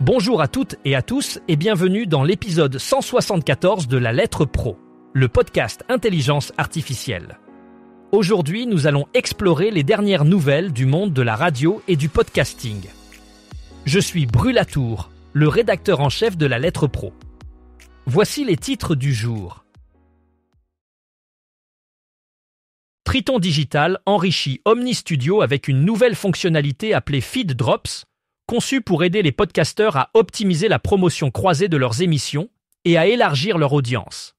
Bonjour à toutes et à tous et bienvenue dans l'épisode 174 de La Lettre Pro, le podcast Intelligence Artificielle. Aujourd'hui, nous allons explorer les dernières nouvelles du monde de la radio et du podcasting. Je suis Brulatour, le rédacteur en chef de La Lettre Pro. Voici les titres du jour. Triton Digital enrichit Omny Studio avec une nouvelle fonctionnalité appelée Feed Drops, conçue pour aider les podcasteurs à optimiser la promotion croisée de leurs émissions et à élargir leur audience.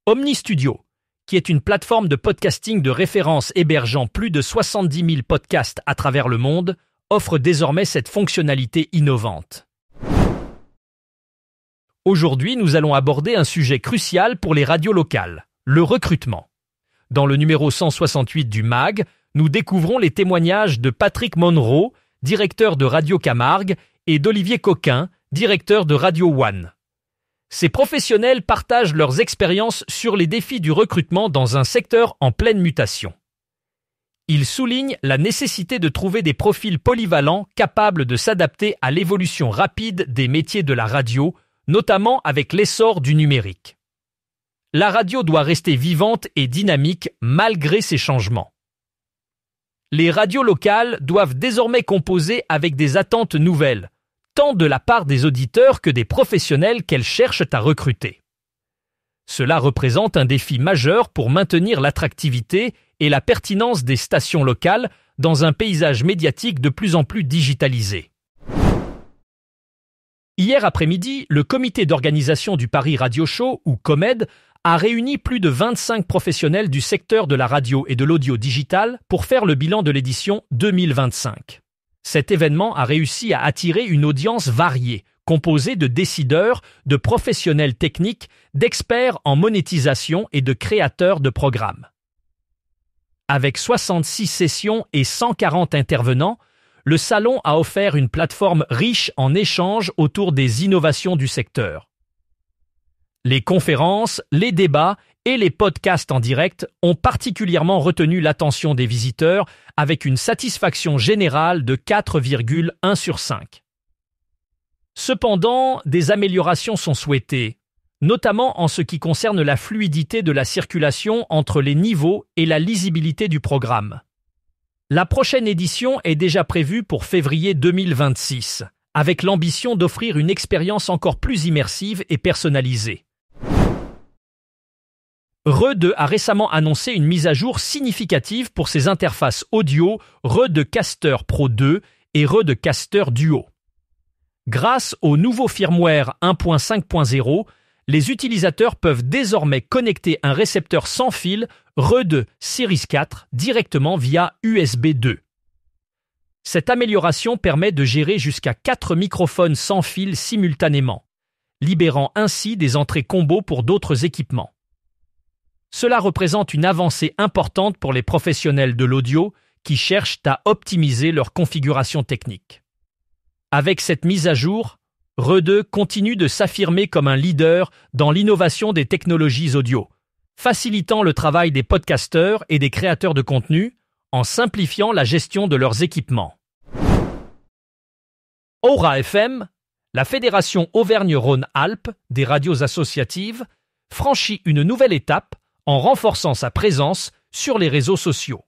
Omny Studio, qui est une plateforme de podcasting de référence hébergeant plus de 70 000 podcasts à travers le monde, offre désormais cette fonctionnalité innovante. Aujourd'hui, nous allons aborder un sujet crucial pour les radios locales, le recrutement. Dans le numéro 168 du MAG, nous découvrons les témoignages de Patrick Monroe, directeur de Radio Camargue, et d'Olivier Coquin, directeur de Radio One. Ces professionnels partagent leurs expériences sur les défis du recrutement dans un secteur en pleine mutation. Ils soulignent la nécessité de trouver des profils polyvalents capables de s'adapter à l'évolution rapide des métiers de la radio, notamment avec l'essor du numérique. La radio doit rester vivante et dynamique malgré ces changements. Les radios locales doivent désormais composer avec des attentes nouvelles, tant de la part des auditeurs que des professionnels qu'elles cherchent à recruter. Cela représente un défi majeur pour maintenir l'attractivité et la pertinence des stations locales dans un paysage médiatique de plus en plus digitalisé. Hier après-midi, le comité d'organisation du Paris Radio Show, ou COMED, a réuni plus de 25 professionnels du secteur de la radio et de l'audio digital pour faire le bilan de l'édition 2025. Cet événement a réussi à attirer une audience variée, composée de décideurs, de professionnels techniques, d'experts en monétisation et de créateurs de programmes. Avec 66 sessions et 140 intervenants, le salon a offert une plateforme riche en échanges autour des innovations du secteur. Les conférences, les débats et les podcasts en direct ont particulièrement retenu l'attention des visiteurs avec une satisfaction générale de 4,1 sur 5. Cependant, des améliorations sont souhaitées, notamment en ce qui concerne la fluidité de la circulation entre les niveaux et la lisibilité du programme. La prochaine édition est déjà prévue pour février 2026, avec l'ambition d'offrir une expérience encore plus immersive et personnalisée. RE2 a récemment annoncé une mise à jour significative pour ses interfaces audio RE2Caster Pro 2 et RE2Caster Duo. Grâce au nouveau firmware 1.5.0, les utilisateurs peuvent désormais connecter un récepteur sans fil RE2 Series 4 directement via USB 2. Cette amélioration permet de gérer jusqu'à 4 microphones sans fil simultanément, libérant ainsi des entrées combo pour d'autres équipements. Cela représente une avancée importante pour les professionnels de l'audio qui cherchent à optimiser leur configuration technique. Avec cette mise à jour, RE2 continue de s'affirmer comme un leader dans l'innovation des technologies audio, facilitant le travail des podcasteurs et des créateurs de contenu en simplifiant la gestion de leurs équipements. Aura FM, la Fédération Auvergne-Rhône-Alpes des radios associatives, franchit une nouvelle étape en renforçant sa présence sur les réseaux sociaux.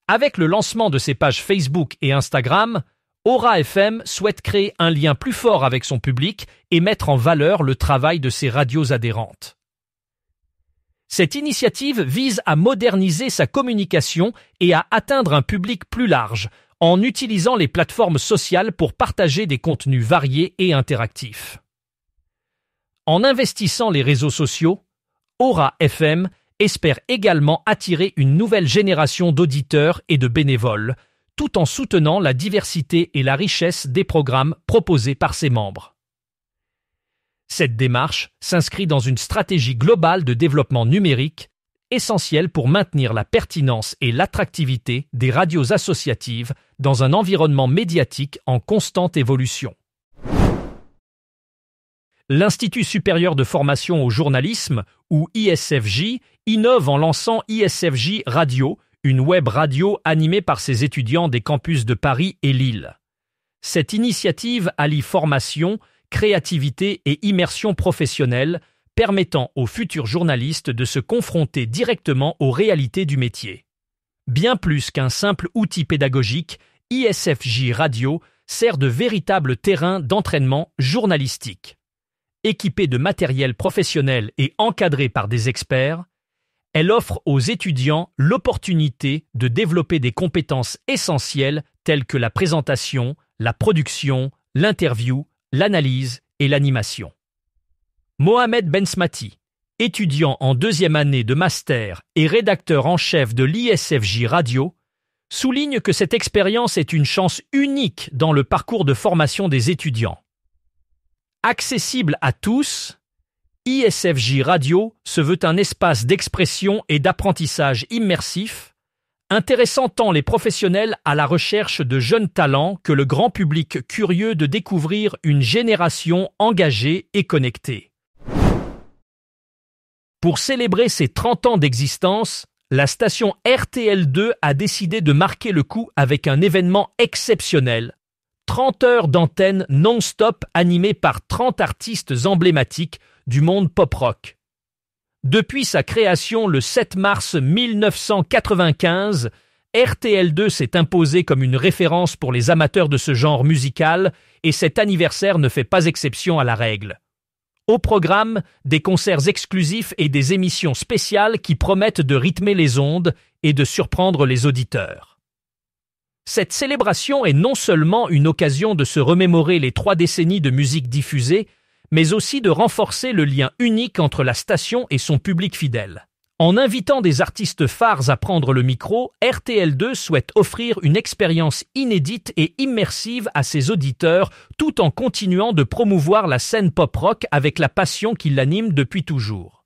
Avec le lancement de ses pages Facebook et Instagram, Aura FM souhaite créer un lien plus fort avec son public et mettre en valeur le travail de ses radios adhérentes. Cette initiative vise à moderniser sa communication et à atteindre un public plus large, en utilisant les plateformes sociales pour partager des contenus variés et interactifs. En investissant les réseaux sociaux, Aura FM espère également attirer une nouvelle génération d'auditeurs et de bénévoles, tout en soutenant la diversité et la richesse des programmes proposés par ses membres. Cette démarche s'inscrit dans une stratégie globale de développement numérique, essentielle pour maintenir la pertinence et l'attractivité des radios associatives dans un environnement médiatique en constante évolution. L'Institut supérieur de formation au journalisme, ou ISFJ, innove en lançant ISFJ Radio, une web radio animée par ses étudiants des campus de Paris et Lille. Cette initiative allie formation, créativité et immersion professionnelle, permettant aux futurs journalistes de se confronter directement aux réalités du métier. Bien plus qu'un simple outil pédagogique, ISFJ Radio sert de véritable terrain d'entraînement journalistique. Équipée de matériel professionnel et encadrée par des experts, elle offre aux étudiants l'opportunité de développer des compétences essentielles telles que la présentation, la production, l'interview, l'analyse et l'animation. Mohamed Bensmati, étudiant en 2e année de master et rédacteur en chef de l'ISFJ Radio, souligne que cette expérience est une chance unique dans le parcours de formation des étudiants. Accessible à tous, ISFJ Radio se veut un espace d'expression et d'apprentissage immersif, intéressant tant les professionnels à la recherche de jeunes talents que le grand public curieux de découvrir une génération engagée et connectée. Pour célébrer ses 30 ans d'existence, la station RTL2 a décidé de marquer le coup avec un événement exceptionnel. 30 heures d'antenne non-stop animées par 30 artistes emblématiques du monde pop-rock. Depuis sa création le 7 mars 1995, RTL2 s'est imposé comme une référence pour les amateurs de ce genre musical et cet anniversaire ne fait pas exception à la règle. Au programme, des concerts exclusifs et des émissions spéciales qui promettent de rythmer les ondes et de surprendre les auditeurs. Cette célébration est non seulement une occasion de se remémorer les 3 décennies de musique diffusée, mais aussi de renforcer le lien unique entre la station et son public fidèle. En invitant des artistes phares à prendre le micro, RTL2 souhaite offrir une expérience inédite et immersive à ses auditeurs tout en continuant de promouvoir la scène pop-rock avec la passion qui l'anime depuis toujours.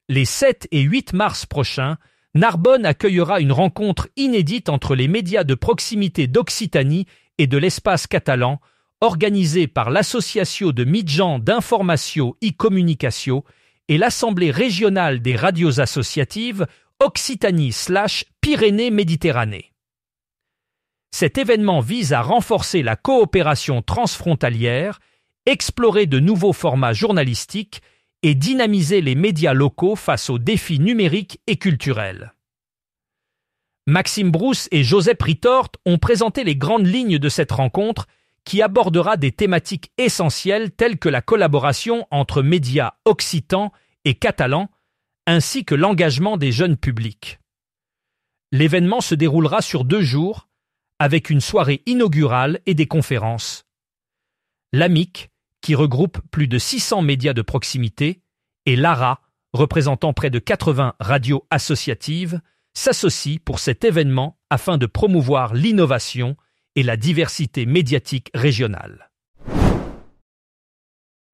Les 7 et 8 mars prochains, Narbonne accueillera une rencontre inédite entre les médias de proximité d'Occitanie et de l'espace catalan, organisée par l'Association de Mitjans d'Informatio i Communicació et l'Assemblée régionale des radios associatives Occitanie/Pyrénées-Méditerranée. Cet événement vise à renforcer la coopération transfrontalière, explorer de nouveaux formats journalistiques et dynamiser les médias locaux face aux défis numériques et culturels. Maxime Brousse et Josep Ritort ont présenté les grandes lignes de cette rencontre qui abordera des thématiques essentielles telles que la collaboration entre médias occitans et catalans, ainsi que l'engagement des jeunes publics. L'événement se déroulera sur 2 jours, avec une soirée inaugurale et des conférences. L'AMIC, qui regroupe plus de 600 médias de proximité, et l'ARA, représentant près de 80 radios associatives, s'associent pour cet événement afin de promouvoir l'innovation et la diversité médiatique régionale.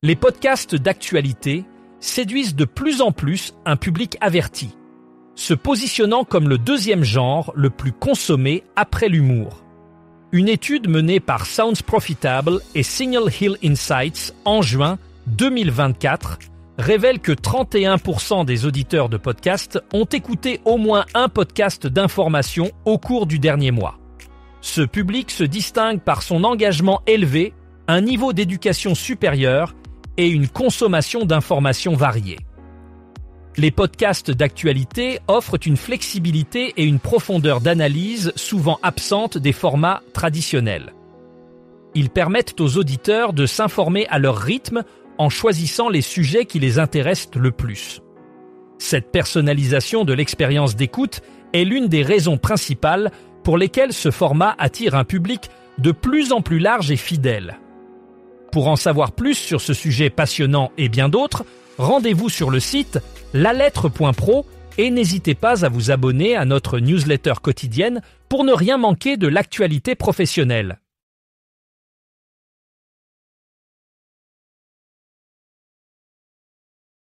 Les podcasts d'actualité séduisent de plus en plus un public averti, se positionnant comme le 2e genre le plus consommé après l'humour. Une étude menée par Sounds Profitable et Signal Hill Insights en juin 2024 révèle que 31% des auditeurs de podcasts ont écouté au moins un podcast d'information au cours du dernier mois. Ce public se distingue par son engagement élevé, un niveau d'éducation supérieur et une consommation d'informations variées. Les podcasts d'actualité offrent une flexibilité et une profondeur d'analyse souvent absentes des formats traditionnels. Ils permettent aux auditeurs de s'informer à leur rythme en choisissant les sujets qui les intéressent le plus. Cette personnalisation de l'expérience d'écoute est l'une des raisons principales pour lesquelles ce format attire un public de plus en plus large et fidèle. Pour en savoir plus sur ce sujet passionnant et bien d'autres, rendez-vous sur le site lalettre.pro et n'hésitez pas à vous abonner à notre newsletter quotidienne pour ne rien manquer de l'actualité professionnelle.